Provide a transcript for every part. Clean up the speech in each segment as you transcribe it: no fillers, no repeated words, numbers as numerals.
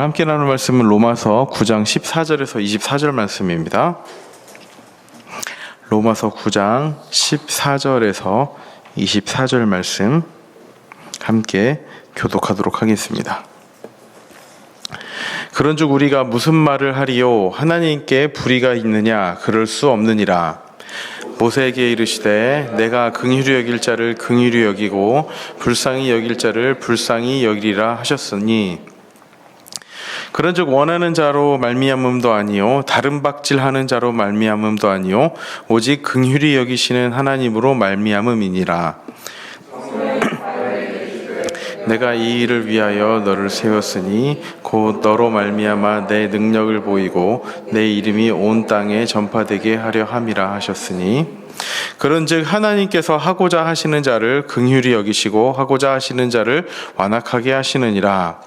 오늘 함께 나눌 말씀은 로마서 9장 14절에서 24절 말씀입니다. 로마서 9장 14절에서 24절 말씀 함께 교독하도록 하겠습니다. 그런즉 우리가 무슨 말을 하리요? 하나님께 불의가 있느냐? 그럴 수 없느니라. 모세에게 이르시되 내가 긍휼히 여길 자를 긍휼히 여기고 불쌍히 여길 자를 불쌍히 여기리라 하셨으니, 그런즉 원하는 자로 말미암음도 아니요 다른 박질하는 자로 말미암음도 아니요 오직 긍휼히 여기시는 하나님으로 말미암음이니라. 내가 이 일을 위하여 너를 세웠으니 곧 너로 말미암아 내 능력을 보이고 내 이름이 온 땅에 전파되게 하려 함이라 하셨으니, 그런즉 하나님께서 하고자 하시는 자를 긍휼히 여기시고 하고자 하시는 자를 완악하게 하시느니라.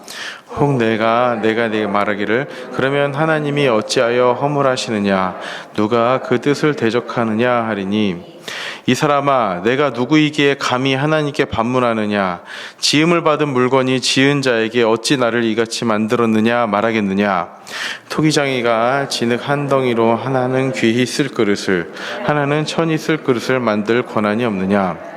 혹 내가 네게 말하기를 그러면 하나님이 어찌하여 허물하시느냐? 누가 그 뜻을 대적하느냐 하리니, 이 사람아 내가 누구이기에 감히 하나님께 반문하느냐? 지음을 받은 물건이 지은 자에게 어찌 나를 이같이 만들었느냐 말하겠느냐? 토기장이가 진흙 한 덩이로 하나는 귀히 쓸 그릇을 하나는 천히 쓸 그릇을 만들 권한이 없느냐?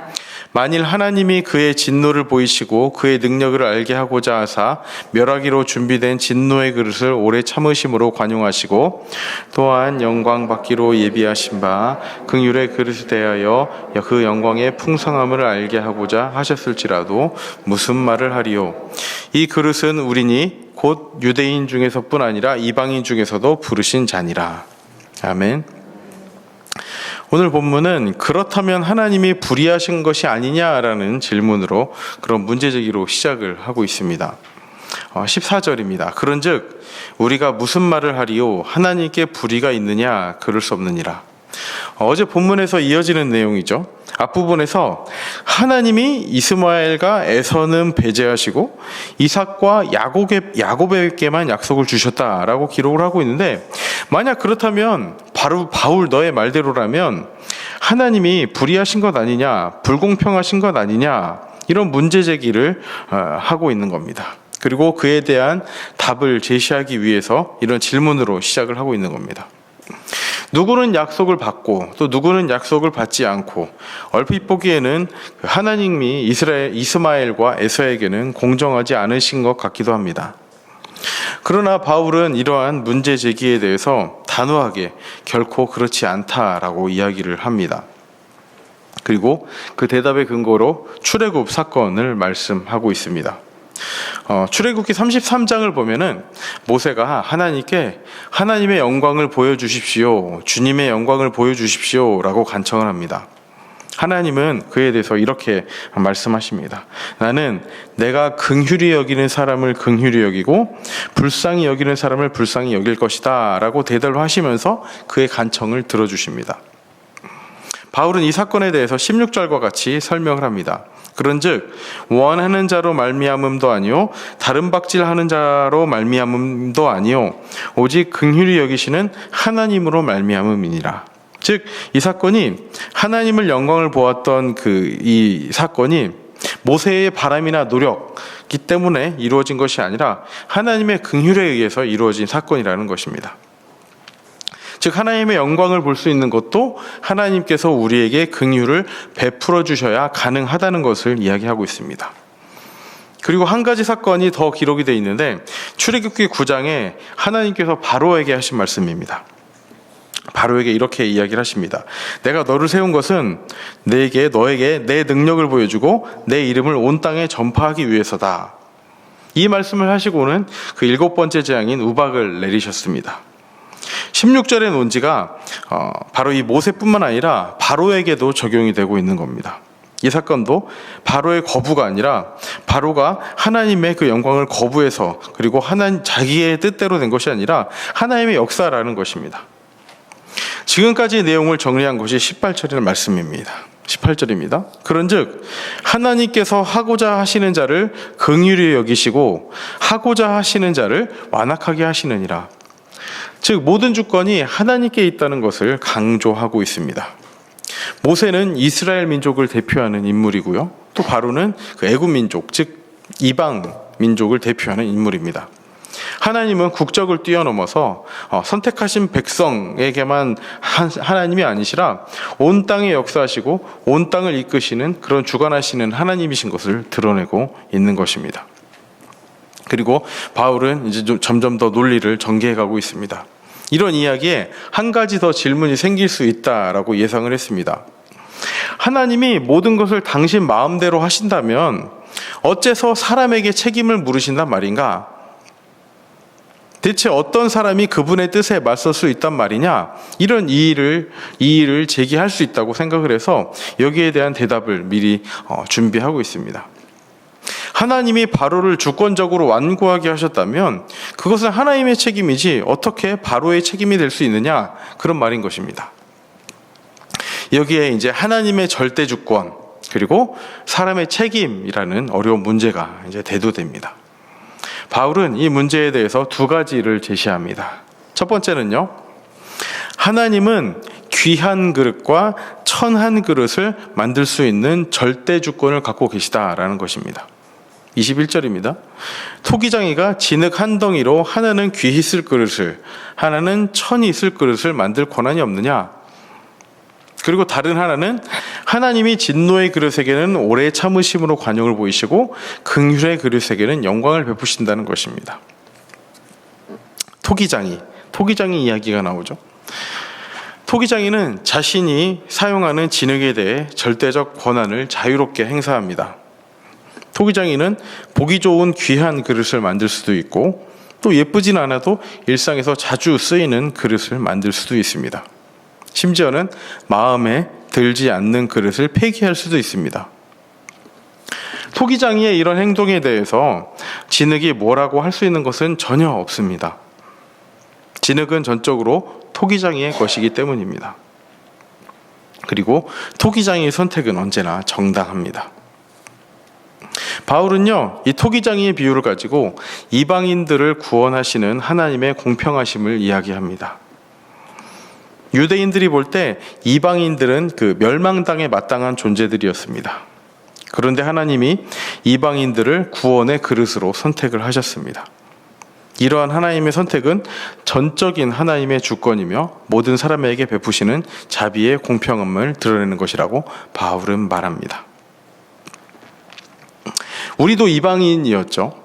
만일 하나님이 그의 진노를 보이시고 그의 능력을 알게 하고자 하사 멸하기로 준비된 진노의 그릇을 오래 참으심으로 관용하시고, 또한 영광 받기로 예비하신 바 긍휼의 그릇에 대하여 그 영광의 풍성함을 알게 하고자 하셨을지라도 무슨 말을 하리요? 이 그릇은 우리니 곧 유대인 중에서뿐 아니라 이방인 중에서도 부르신 자니라. 아멘. 오늘 본문은 그렇다면 하나님이 불의하신 것이 아니냐라는 질문으로, 그런 문제제기로 시작을 하고 있습니다. 14절입니다. 그런즉 우리가 무슨 말을 하리요? 하나님께 불의가 있느냐? 그럴 수 없느니라. 어제 본문에서 이어지는 내용이죠. 앞부분에서 하나님이 이스마엘과 에서는 배제하시고 이삭과 야곱에게만 약속을 주셨다라고 기록을 하고 있는데, 만약 그렇다면 바울 너의 말대로라면 하나님이 불의하신 것 아니냐, 불공평하신 것 아니냐, 이런 문제 제기를 하고 있는 겁니다. 그리고 그에 대한 답을 제시하기 위해서 이런 질문으로 시작을 하고 있는 겁니다. 누구는 약속을 받고 또 누구는 약속을 받지 않고, 얼핏 보기에는 하나님이 이스마엘과 에서에게는 공정하지 않으신 것 같기도 합니다. 그러나 바울은 이러한 문제 제기에 대해서 단호하게 결코 그렇지 않다라고 이야기를 합니다. 그리고 그 대답의 근거로 출애굽 사건을 말씀하고 있습니다. 출애굽기 33장을 보면은 모세가 하나님께 하나님의 영광을 보여주십시오, 주님의 영광을 보여주십시오 라고 간청을 합니다. 하나님은 그에 대해서 이렇게 말씀하십니다. 나는 내가 긍휼히 여기는 사람을 긍휼히 여기고 불쌍히 여기는 사람을 불쌍히 여길 것이다 라고 대답을 하시면서 그의 간청을 들어주십니다. 바울은 이 사건에 대해서 16절과 같이 설명을 합니다. 그런즉 원하는 자로 말미암음도 아니요 다른 박질하는 자로 말미암음도 아니요 오직 긍휼히 여기시는 하나님으로 말미암음이니라. 즉 이 사건이 하나님을 영광을 보았던 이 사건이 모세의 바람이나 노력이기 때문에 이루어진 것이 아니라 하나님의 긍휼에 의해서 이루어진 사건이라는 것입니다. 즉 하나님의 영광을 볼 수 있는 것도 하나님께서 우리에게 긍휼을 베풀어 주셔야 가능하다는 것을 이야기하고 있습니다. 그리고 한 가지 사건이 더 기록이 되어 있는데, 출애굽기 9장에 하나님께서 바로에게 하신 말씀입니다. 바로에게 이렇게 이야기를 하십니다. 내가 너를 세운 것은 너에게 내 능력을 보여주고 내 이름을 온 땅에 전파하기 위해서다. 이 말씀을 하시고는 그 7번째 재앙인 우박을 내리셨습니다. 16절의 논지가 바로 이 모세뿐만 아니라 바로에게도 적용이 되고 있는 겁니다. 이 사건도 바로의 거부가 아니라 바로가 하나님의 그 영광을 거부해서, 그리고 자기의 뜻대로 된 것이 아니라 하나님의 역사라는 것입니다. 지금까지 내용을 정리한 것이 18절의 말씀입니다. 18절입니다. 그런즉 하나님께서 하고자 하시는 자를 긍휼히 여기시고 하고자 하시는 자를 완악하게 하시느니라. 즉 모든 주권이 하나님께 있다는 것을 강조하고 있습니다. 모세는 이스라엘 민족을 대표하는 인물이고요, 또 바로는 그 애굽 민족, 즉 이방 민족을 대표하는 인물입니다. 하나님은 국적을 뛰어넘어서 선택하신 백성에게만 하나님이 아니시라 온 땅에 역사하시고 온 땅을 이끄시는 그런 주관하시는 하나님이신 것을 드러내고 있는 것입니다. 그리고 바울은 이제 점점 더 논리를 전개해가고 있습니다. 이런 이야기에 한 가지 더 질문이 생길 수 있다라고 예상을 했습니다. 하나님이 모든 것을 당신 마음대로 하신다면 어째서 사람에게 책임을 물으신단 말인가? 대체 어떤 사람이 그분의 뜻에 맞설 수 있단 말이냐? 이런 이의를 제기할 수 있다고 생각을 해서 여기에 대한 대답을 미리 준비하고 있습니다. 하나님이 바로를 주권적으로 완고하게 하셨다면 그것은 하나님의 책임이지 어떻게 바로의 책임이 될 수 있느냐? 그런 말인 것입니다. 여기에 이제 하나님의 절대 주권 그리고 사람의 책임이라는 어려운 문제가 이제 대두됩니다. 바울은 이 문제에 대해서 두 가지를 제시합니다. 첫 번째는요, 하나님은 귀한 그릇과 천한 그릇을 만들 수 있는 절대 주권을 갖고 계시다라는 것입니다. 21절입니다. 토기장이가 진흙 한 덩이로 하나는 귀히 쓸 그릇을 하나는 천히 쓸 그릇을 만들 권한이 없느냐? 그리고 다른 하나는 하나님이 진노의 그릇에게는 오래 참으심으로 관용을 보이시고 긍휼의 그릇에게는 영광을 베푸신다는 것입니다. 토기장이 이야기가 나오죠. 토기장이는 자신이 사용하는 진흙에 대해 절대적 권한을 자유롭게 행사합니다. 토기장이는 보기 좋은 귀한 그릇을 만들 수도 있고 또 예쁘진 않아도 일상에서 자주 쓰이는 그릇을 만들 수도 있습니다. 심지어는 마음에 들지 않는 그릇을 폐기할 수도 있습니다. 토기장이의 이런 행동에 대해서 진흙이 뭐라고 할 수 있는 것은 전혀 없습니다. 진흙은 전적으로 토기장이의 것이기 때문입니다. 그리고 토기장이의 선택은 언제나 정당합니다. 바울은요, 이 토기장이의 비유를 가지고 이방인들을 구원하시는 하나님의 공평하심을 이야기합니다. 유대인들이 볼 때 이방인들은 그 멸망당에 마땅한 존재들이었습니다. 그런데 하나님이 이방인들을 구원의 그릇으로 선택을 하셨습니다. 이러한 하나님의 선택은 전적인 하나님의 주권이며 모든 사람에게 베푸시는 자비의 공평함을 드러내는 것이라고 바울은 말합니다. 우리도 이방인이었죠.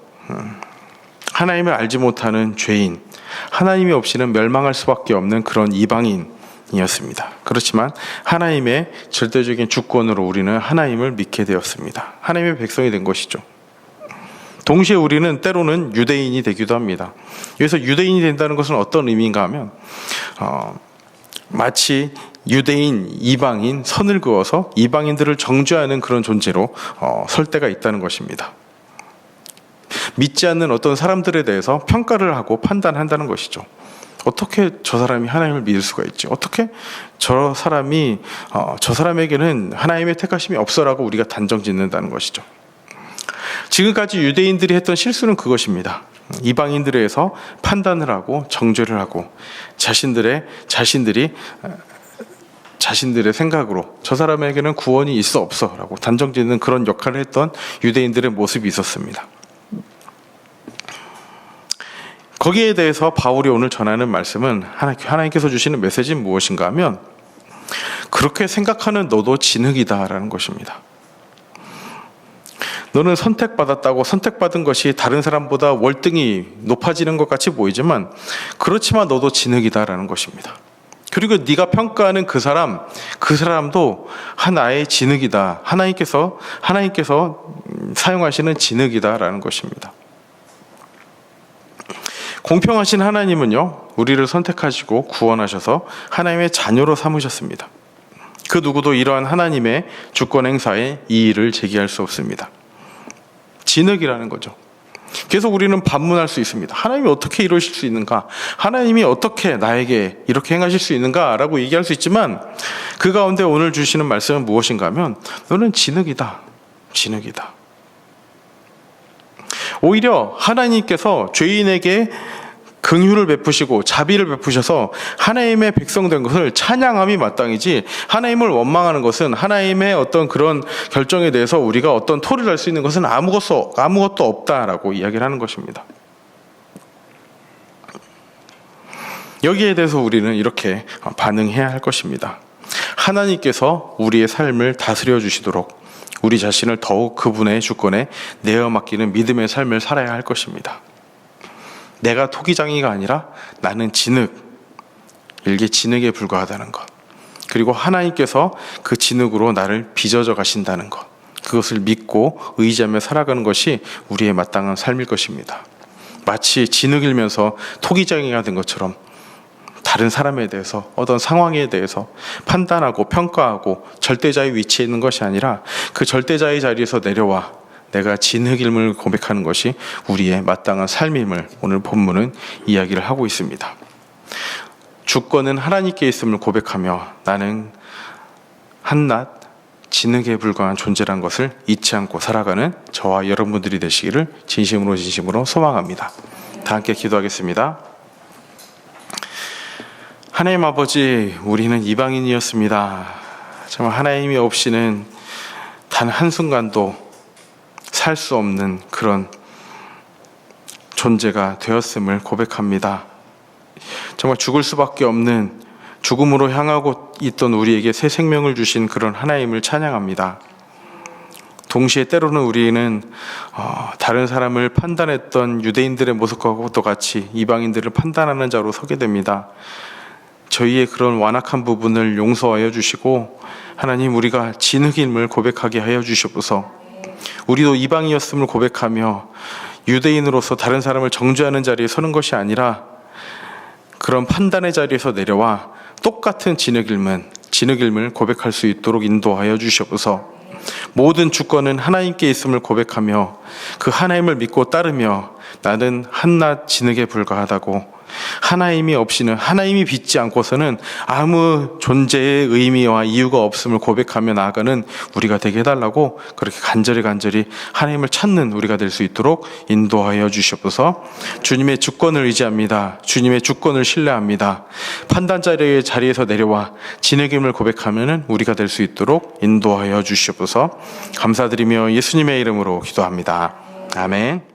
하나님을 알지 못하는 죄인, 하나님이 없이는 멸망할 수밖에 없는 그런 이방인이었습니다. 그렇지만 하나님의 절대적인 주권으로 우리는 하나님을 믿게 되었습니다. 하나님의 백성이 된 것이죠. 동시에 우리는 때로는 유대인이 되기도 합니다. 여기서 유대인이 된다는 것은 어떤 의미인가 하면 마치 유대인, 이방인, 선을 그어서 이방인들을 정죄하는 그런 존재로 설 때가 있다는 것입니다. 믿지 않는 어떤 사람들에 대해서 평가를 하고 판단한다는 것이죠. 어떻게 저 사람이 하나님을 믿을 수가 있지? 어떻게 저 사람에게는 하나님의 택하심이 없어라고 우리가 단정 짓는다는 것이죠. 지금까지 유대인들이 했던 실수는 그것입니다. 이방인들에 의해서 판단을 하고 정죄를 하고 자신들의 생각으로 저 사람에게는 구원이 있어 없어 라고 단정 짓는 그런 역할을 했던 유대인들의 모습이 있었습니다. 거기에 대해서 바울이 오늘 전하는 말씀은 하나님께서 주시는 메시지는 무엇인가 하면 그렇게 생각하는 너도 진흙이다라는 것입니다. 너는 선택받았다고 선택받은 것이 다른 사람보다 월등히 높아지는 것 같이 보이지만 그렇지만 너도 진흙이다라는 것입니다. 그리고 네가 평가하는 그 사람도 하나의 진흙이다. 하나님께서 사용하시는 진흙이다라는 것입니다. 공평하신 하나님은요, 우리를 선택하시고 구원하셔서 하나님의 자녀로 삼으셨습니다. 그 누구도 이러한 하나님의 주권 행사에 이의를 제기할 수 없습니다. 진흙이라는 거죠. 계속 우리는 반문할 수 있습니다. 하나님이 어떻게 이러실 수 있는가? 하나님이 어떻게 나에게 이렇게 행하실 수 있는가? 라고 얘기할 수 있지만 그 가운데 오늘 주시는 말씀은 무엇인가 하면 너는 진흙이다. 오히려 하나님께서 죄인에게 긍휼을 베푸시고 자비를 베푸셔서 하나님의 백성 된 것을 찬양함이 마땅이지 하나님을 원망하는 것은 하나님의 어떤 그런 결정에 대해서 우리가 어떤 토를 할 수 있는 것은 아무것도 없다라고 이야기를 하는 것입니다. 여기에 대해서 우리는 이렇게 반응해야 할 것입니다. 하나님께서 우리의 삶을 다스려 주시도록 우리 자신을 더욱 그분의 주권에 내어 맡기는 믿음의 삶을 살아야 할 것입니다. 내가 토기장이가 아니라 나는 진흙, 일개 진흙에 불과하다는 것, 그리고 하나님께서 그 진흙으로 나를 빚어져 가신다는 것, 그것을 믿고 의지하며 살아가는 것이 우리의 마땅한 삶일 것입니다. 마치 진흙이면서 토기장이가 된 것처럼 다른 사람에 대해서, 어떤 상황에 대해서 판단하고 평가하고 절대자의 위치에 있는 것이 아니라 그 절대자의 자리에서 내려와 내가 진흙임을 고백하는 것이 우리의 마땅한 삶임을 오늘 본문은 이야기를 하고 있습니다. 주권은 하나님께 있음을 고백하며 나는 한낱 진흙에 불과한 존재란 것을 잊지 않고 살아가는 저와 여러분들이 되시기를 진심으로 소망합니다. 다 함께 기도하겠습니다. 하나님 아버지, 우리는 이방인이었습니다. 정말 하나님이 없이는 단 한순간도 살 수 없는 그런 존재가 되었음을 고백합니다. 정말 죽을 수밖에 없는, 죽음으로 향하고 있던 우리에게 새 생명을 주신 그런 하나님을 찬양합니다. 동시에 때로는 우리는 다른 사람을 판단했던 유대인들의 모습과도 같이 이방인들을 판단하는 자로 서게 됩니다. 저희의 그런 완악한 부분을 용서하여 주시고 하나님, 우리가 진흙임을 고백하게 하여 주시옵소서. 우리도 이방이었음을 고백하며 유대인으로서 다른 사람을 정죄하는 자리에 서는 것이 아니라 그런 판단의 자리에서 내려와 똑같은 진흙임을 고백할 수 있도록 인도하여 주시옵소서. 모든 주권은 하나님께 있음을 고백하며 그 하나님을 믿고 따르며 나는 한낱 진흙에 불과하다고, 하나님이 없이는, 하나님이 빚지 않고서는 아무 존재의 의미와 이유가 없음을 고백하며 나아가는 우리가 되게 해달라고, 그렇게 간절히 하나님을 찾는 우리가 될 수 있도록 인도하여 주시옵소서. 주님의 주권을 의지합니다. 주님의 주권을 신뢰합니다. 판단자의 자리에서 내려와 진흙임을 고백하면 우리가 될 수 있도록 인도하여 주시옵소서. 감사드리며 예수님의 이름으로 기도합니다. 아멘.